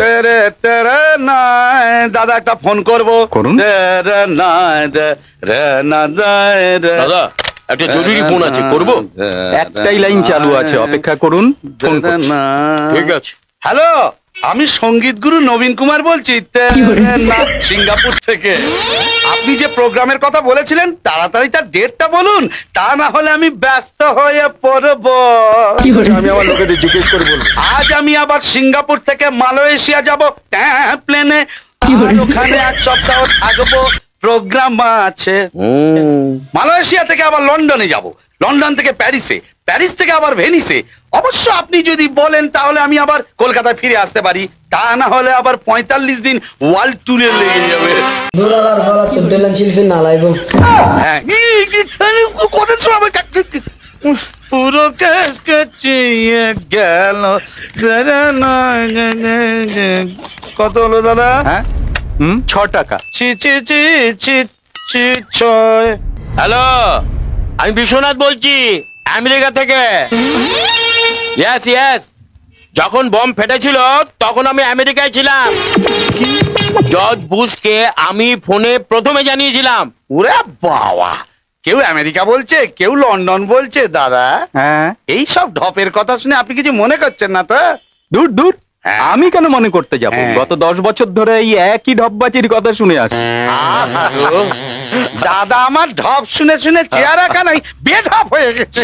তেরে তেরে নাই দাদা একটা ফোন করবো করুন। তেরে নাই রে না দেয় রে। দাদা একটা জরুরি ফোন আছে, করবো? একটাই লাইন চালু আছে, অপেক্ষা করুন, ফোন করছি। ঠিক আছে। হ্যালো, আমি সঙ্গীত গুরু নবীন কুমার বলছি সিঙ্গাপুর থেকে। আপনি যে প্রোগ্রামের কথা বলেছিলেন তাড়াতাড়ি তার ডেটটা বলুন, তা না হলে আমি ব্যস্ত হয়ে পড়ব। আমি আমার লোকেদের জিজ্ঞেস করে বলবো। আজ আমি আবার সিঙ্গাপুর থেকে মালয়েশিয়া যাব প্লেনে, ওখানে 1 সপ্তাহ থাকবো, প্রোগ্রাম আছে। মালয়েশিয়া থেকে আবার লন্ডনে যাব, লন্ডন থেকে প্যারিসে, প্যারিস থেকে আবার ভেনিসে। অবশ্য আপনি যদি বলেন তাহলে আমি আবার কলকাতায় ফিরে আসতে পারি, তা না হলে আবার 45 দিন ওয়ার্ল্ড ট্যুরে লেগে যাবে। দুলালার ফলা তো ডেলান শিল্পী না লাইব। হ্যাঁ, কথা শোনাবে পুরো কেস কেচিয়ে গেল। কত হলো দাদা? হ্যাঁ 6 টাকা। ছি ছি ছি ছি ছি ছয়। হ্যালো, আমি বিশ্বনাথ বলছি আমেরিকা থেকে। ইয়েস ইয়েস, যখন বম ফেটেছিল তখন আমি আমেরিকায় ছিলাম। জর্জ বুশকে আমি ফোনে প্রথমে জানিয়েছিলাম। ওরে বাবা, কেউ আমেরিকা বলছে, কেউ লন্ডন বলছে। দাদা হ্যাঁ, এই সব ঢপের কথা শুনে আপনি কিছু মনে করছেন না তো? দূর দূর, হ্যাঁ। আমি কেন মনে করতে যাব? হ্যাঁ। গত 10 বছর ধরে এই একই ঢপবাজির কথা শুনে আসছি। দাদা আমার ঢপ শুনে শুনে চেহারা কানাই বেঢপ হয়ে গেছে।